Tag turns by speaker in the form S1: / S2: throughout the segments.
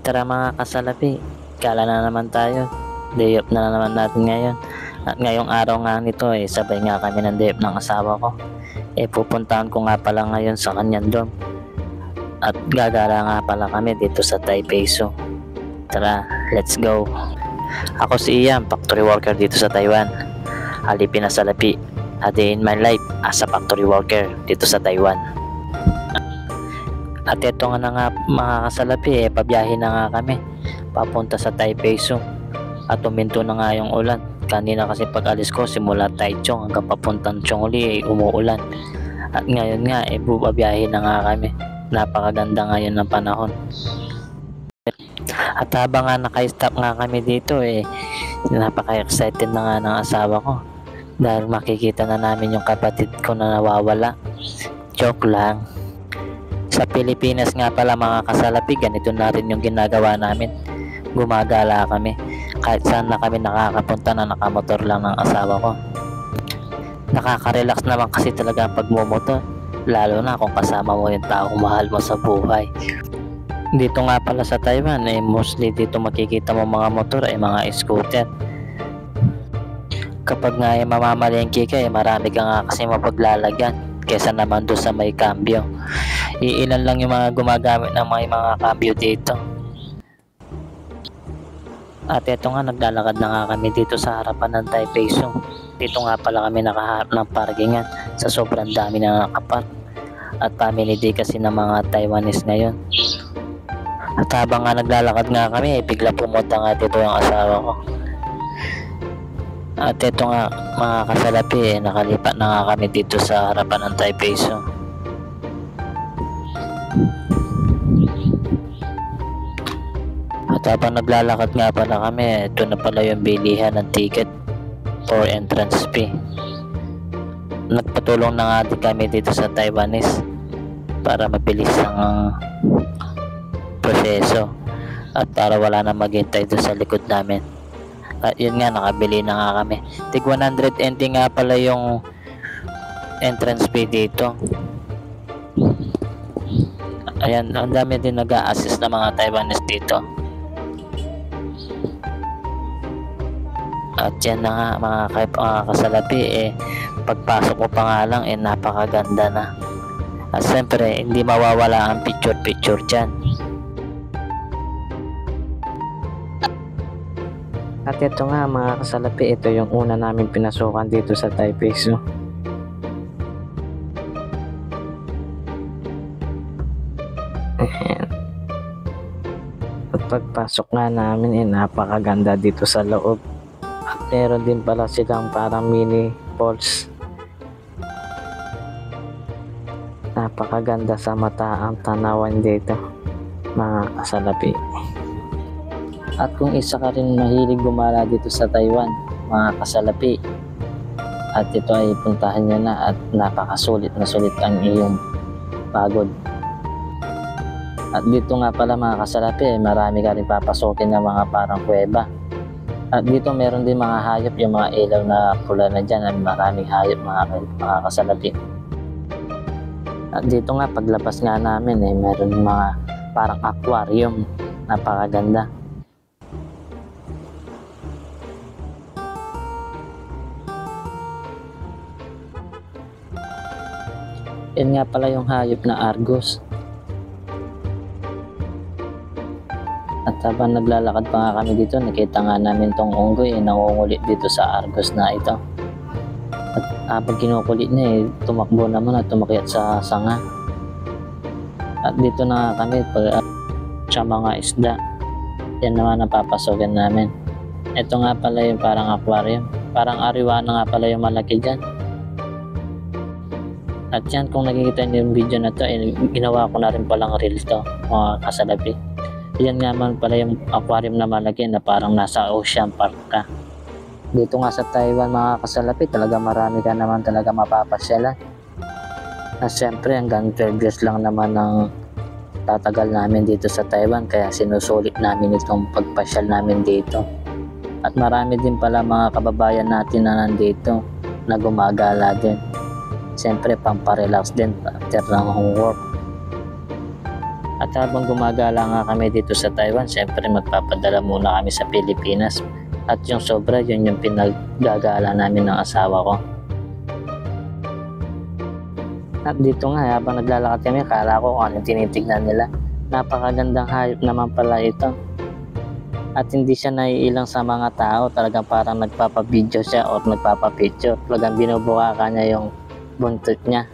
S1: Tara mga kasalapi, gala na naman tayo. Day off na naman natin ngayon. At ngayong araw nga nito sabay nga kami ng day off ng asawa ko. Pupuntahan ko nga pala ngayon sa kanyang dorm. At gagala nga pala kami dito sa Taipei Zoo. Tara, let's go. Ako si Ian, factory worker dito sa Taiwan. Alipin na salapi, a day in my life as a factory worker dito sa Taiwan. At ito nga na nga mga kasalapi, pabiyahe na nga kami papunta sa Taipei Zoo. At uminto na nga yung ulan. Kanina kasi pag alis ko simula Taichung hanggang papuntang Chongli umuulan. At ngayon nga bubabiyahe na nga kami. Napakaganda ngayon ng panahon. At habang nga naka-stop nga kami dito napaka-excited na nga ng asawa ko. Dahil makikita na namin yung kapatid ko na nawawala. Joke lang. Sa Pilipinas nga pala mga kasalapi, ganito na rin yung ginagawa namin. Gumagala kami. Kahit saan na kami nakakapunta na nakamotor lang ng asawa ko. Nakaka-relax naman kasi talaga pag mumotor. Lalo na kung kasama mo yung taong mahal mo sa buhay. Dito nga pala sa Taiwan, mostly dito makikita mo mga motor mga scooter. Kapag nga mamamalengke ka marami ka nga kasi mapaglalagyan kesa naman doon sa may cambio. Iilan lang yung mga gumagamit ng mga cambio dito. At eto nga, naglalakad na nga kami dito sa harapan ng Taipei Zoo. Dito nga pala kami nakaharap ng parkingan sa sobrang dami na nakapark. At family day kasi ng mga Taiwanese ngayon. At habang nga naglalakad nga kami bigla pumunta nga dito yung asawa ko. At eto nga mga kasalapi, nakalipat na nga kami dito sa harapan ng Taipei Zoo. At habang naglalakad nga pala kami, ito na pala yung bilihan ng ticket for entrance fee. Nagpatulong na nga din kami dito sa Taiwanese para mabilis ang proseso at para wala na maghintay doon sa likod namin. At yun nga, nakabili na nga kami. Tig 100 NT nga pala yung entrance fee dito. Ayan, ang dami din nag-a-assist na mga Taiwanese dito. At yan na nga mga kasalapi, pagpasok mo pa nga lang napakaganda na. At siyempre hindi mawawala ang picture dyan. At ito nga mga kasalapi, ito yung una namin pinasukan dito sa Taipei Zoo. At pagpasok nga namin napakaganda dito sa loob. At meron din pala silang parang mini falls. Napakaganda sa mata ang tanawan dito mga kasalapi. At kung isa ka rin mahilig gumala dito sa Taiwan mga kasalapi, at ito ay puntahan nyo na at napakasulit na sulit ang iyong pagod. At dito nga pala mga kasalapi, marami ka rin papasokin ng mga parang kuweba. At dito meron din mga hayop, yung mga ilaw na pula na dyan, at maraming hayop mga kasalapi. At dito nga paglabas nga namin meron mga parang aquarium, napakaganda. Yan nga pala yung hayop na Argus. At habang naglalakad pa nga kami dito, nakita nga namin tong unggoy nangungulit dito sa Argus na ito. At habang kinukulit niya tumakbo naman at tumakyat sa sanga. At dito na nga kami sa mga isda. Yan naman napapasogan namin. Ito nga pala yung parang aquarium. Parang ariwana nga pala yung malaki dyan. At yan, kung nakikita niyo yung video na to, ginawa ko na rin palang reel to mga kasalapi. Yan nga man pala yung aquarium na malaki na parang nasa ocean park ka. Dito nga sa Taiwan mga kasalapi, talaga marami ka naman talaga mapapasyalan. Na siyempre hanggang 12 years lang naman ang tatagal namin dito sa Taiwan, kaya sinusulit namin itong pagpasyal namin dito. At marami din pala mga kababayan natin na nandito na gumagala din. Siyempre pamparelax din after ng homework. At habang gumagala nga kami dito sa Taiwan, syempre magpapadala muna kami sa Pilipinas. At yung sobra, yun yung pinaggagala namin ng asawa ko. At dito nga, habang naglalakad kami, kala ko kung anong tinitignan nila. Napakagandang hayop naman pala ito. At hindi siya naiilang sa mga tao, talagang parang nagpapabideo siya o nagpapapicture. Talagang binubuka niya yung buntot niya.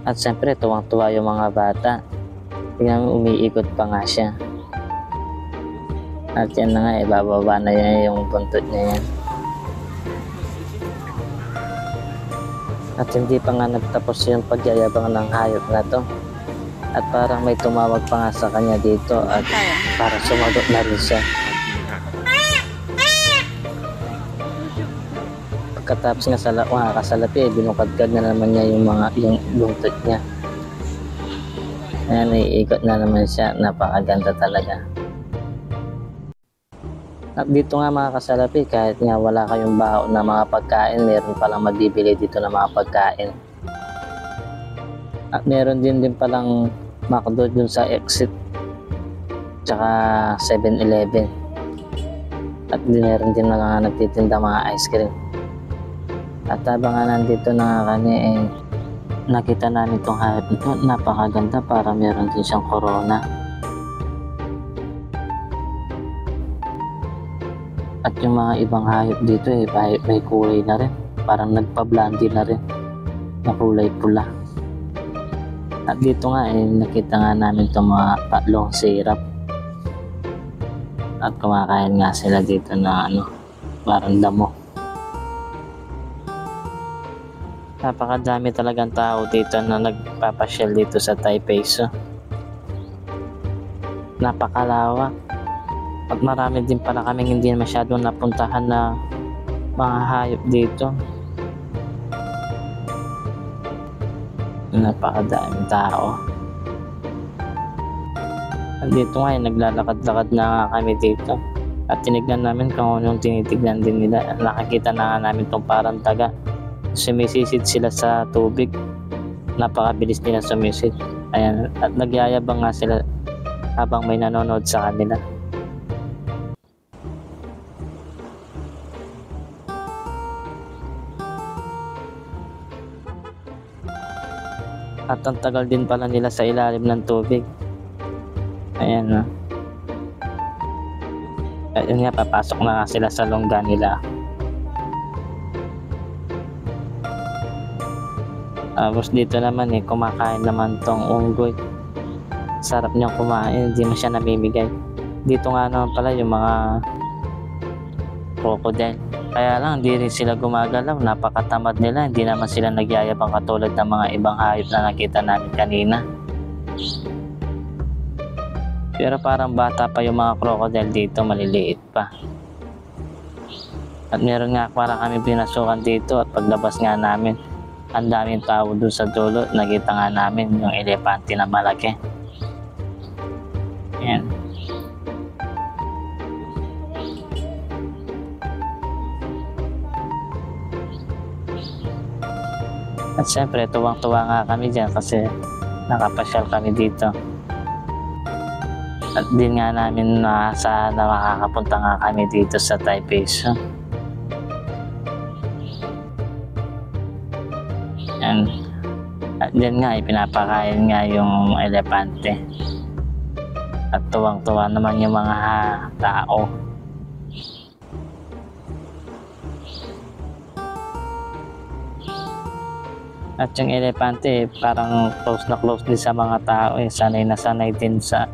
S1: At syempre, tuwang-tuwa yung mga bata. Tingnan mo, umiikot pa nga siya. At yan na nga, bababa na niya yung buntot niya yan. At hindi pa nga nagtapos yung pagyayabang ng hayop na to. At parang may tumawag pa nga sa kanya dito at para sumagot na rin siya. Pagkatapos nga sa kasalapi, binukadkad na naman niya yung buntot niya. Ayan, naiikot na naman siya. Napakaganda talaga. At dito nga mga kasalapi, kahit nga wala kayong baon na mga pagkain, meron palang mabibili dito na mga pagkain. At meron din palang McDo dun sa exit tsaka 7-Eleven. At meron din mga nagtitinda mga ice cream. At habang nga nandito na nga kami, nakita namin itong hayop nito. Napakaganda, para meron din siyang corona. At yung mga ibang hayop dito may kulay na rin. Parang nagpa-blondie na rin na kulay pula. At dito nga nakita nga namin itong mga long syrup. At kumakain nga sila dito na parang damo. Napakadami talagang tao dito na nagpapasyal dito sa Taipei Zoo. Napakalawak. At marami din pala kaming hindi masyadong napuntahan na mga hayop dito. Napakadaming tao. At dito nga naglalakad-lakad na nga kami dito. At tinignan namin kung anong tinitignan din nila. Nakakita na nga namin itong parang taga. Sumisisid sila sa tubig. Napakabilis nila sumisid. Ayan, at nagyayabang nga sila habang may nanonood sa kanila. At ang tagal din pala nila sa ilalim ng tubig. Ayan na. Ayun nga, papasok na nga sila sa longga nila. Tapos dito naman kumakain naman tong unggoy. Sarap niyang kumain, hindi mo siya namimigay. Dito nga naman pala yung mga crocodile. Kaya lang hindi rin sila gumagalaw, napakatamad nila, hindi naman sila nagyayabang katulad ng mga ibang hayop na nakita namin kanina. Pero parang bata pa yung mga crocodile dito, maliliit pa. At meron nga para kami pinasukan dito at paglabas nga namin, ang daming tao doon sa dulo, nakita nga namin yung elepante na malaki. Ayan. At syempre, tuwang-tuwa nga kami dyan kasi nakapasyal kami dito. At din nga namin na makakapunta nga kami dito sa Taipei Zoo. At din nga, ipinapakain nga yung elepante. At tuwang-tuwa naman yung mga tao. At yung elepante parang close na close din sa mga tao sanay na sanay din sa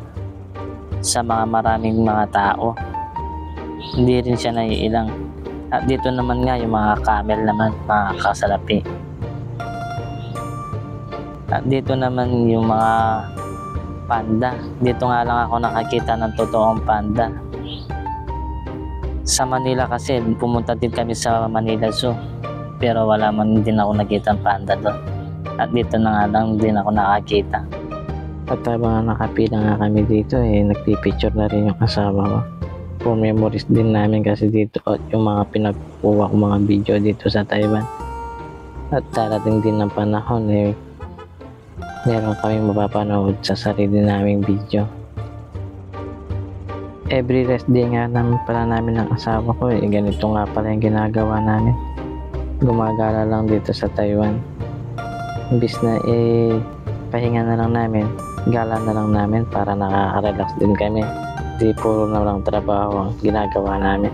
S1: mga maraming mga tao. Hindi rin siya naiilang. At dito naman nga yung mga camel naman, mga kasalapi. At dito naman yung mga panda. Dito nga lang ako nakakita ng totoong panda. Sa Manila kasi, pumunta din kami sa Manila Zoo. Pero wala man din ako nakita ng panda doon. At dito na nga lang din ako nakakita. At habang nakapila nga kami dito, nagpipicture na rin yung asawa ko. For memories din namin kasi dito at yung mga pinagkuha ko mga video dito sa Taiwan. At darating din ng panahon meron kaming mapapanood sa sarili naming video. Every rest day nga naman pala namin ng asawa ko ganito nga pala yung ginagawa namin. Gumagala lang dito sa Taiwan. Imbis na pahinga na lang namin, gala na lang namin para nakaka-relax din kami. Di puro na lang trabaho ang ginagawa namin.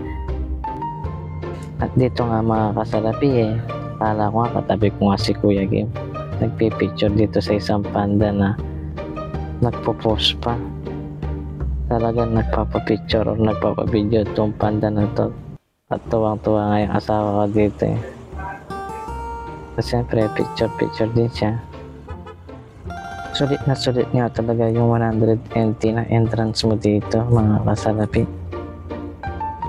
S1: At dito nga mga kasalapi kala ko nga katabi ko nga si Kuya Kim. Nagpipicture dito sa isang panda na nagpo-post pa. Talagang nagpapapicture o nagpapabideo itong panda na to. At tuwang-tuwa nga yung asawa ko dito Kasi siyempre picture din siya. Sulit nga talaga yung 120 na entrance mo dito mga kasalapi.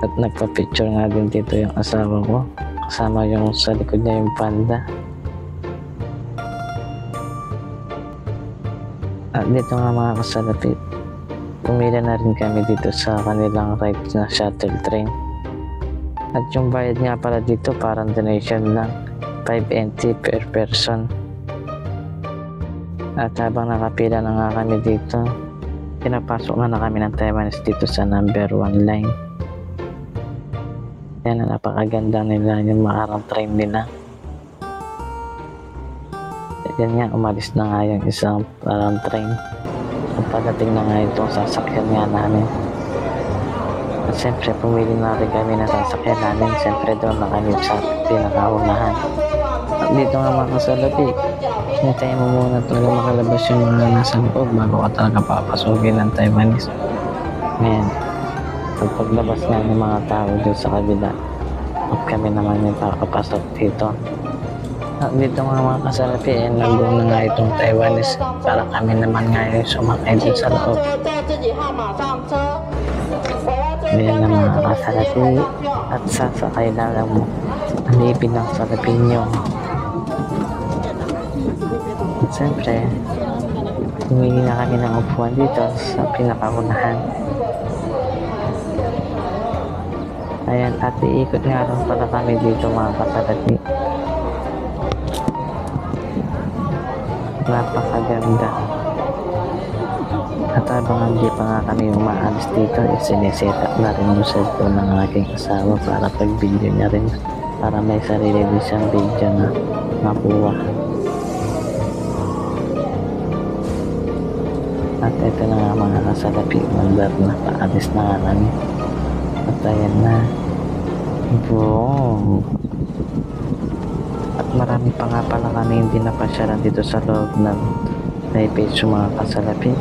S1: At nagpa-picture nga din dito yung asawa ko. Kasama yung sa likod niya yung panda. At dito nga mga kasalapi, pumila na rin kami dito sa kanilang ride na shuttle train. At yung bayad nga pala dito parang donation lang, 5 NT per person. At habang nakapila na nga kami dito, pinapasok na kami ng Taiwanese dito sa number 1 line. Yan, napakaganda nila yung maarang train nila. Yan nga, umalis na nga yung isang parang train. At pagdating na nga itong sasakyan nga namin. At siyempre pumili na rin kami na sasakyan namin. Siyempre doon na kami sa pinakaunahan. At dito nga mga kasalapi, hintayin mo muna talaga makalabas yung mga nasa loob bago ka talaga papasukin ng Taiwanese. Ngayon, paglabas nga ng mga tao doon sa kabila, at kami naman yung pakapasok dito. At dito nga mga kasalapi, nag-go na nga itong Taiwanese para kami naman nga yung sumakay dun sa loob. Ayan na mga kasalapi, at sasakay na lang mo. Alipin ng salapi nyo. At siyempre, humingi na kami ng upuan dito sa pinakaunahan. Ayan, at iikot nga rin pala kami dito mga kasalapi. Napakaganda. At habang hindi pa nga kami umaalis dito, siniset up na rin yung cellphone ng aking asawa para pag-video niya rin, para may sarili din siyang video na makuha. At ito na nga mga kasalapi, mandar na, paalis na nga kami. At ayan na. Boom! At marami pa nga pala kami hindi napasyalan dito sa loob ng Taipei mga kasalapi.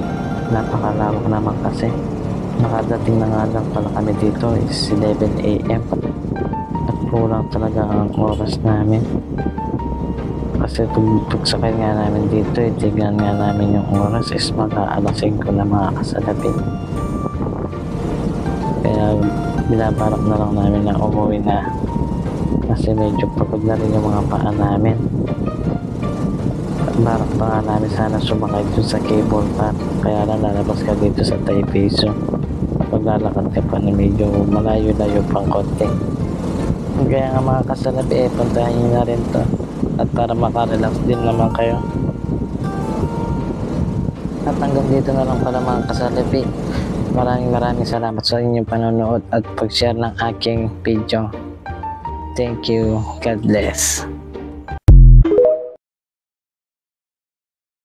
S1: Napakalawak naman kasi. Nakadating na nga lang pala kami dito is 11 AM. At kulang talaga ang oras namin. Kasi pagsakay nga namin dito, tignan nga namin yung oras is mag-aalas 5 na mga kasalapi. Kaya binabarak na lang namin na umuwi na. Kasi medyo pagod na rin yung mga paa namin. At barak pa nga namin sana sumakay dun sa cable car. Kaya lang lalabas ka dito sa Taipei. So paglalakad ka pa na medyo malayo-layo pang konti. Kaya nga mga kasalapi puntahan nyo na rin to. At para makarelax din naman kayo. At hanggang dito na lang pala mga kasalapi. Maraming salamat sa inyong panonood at pag-share ng aking video. Thank you. God bless.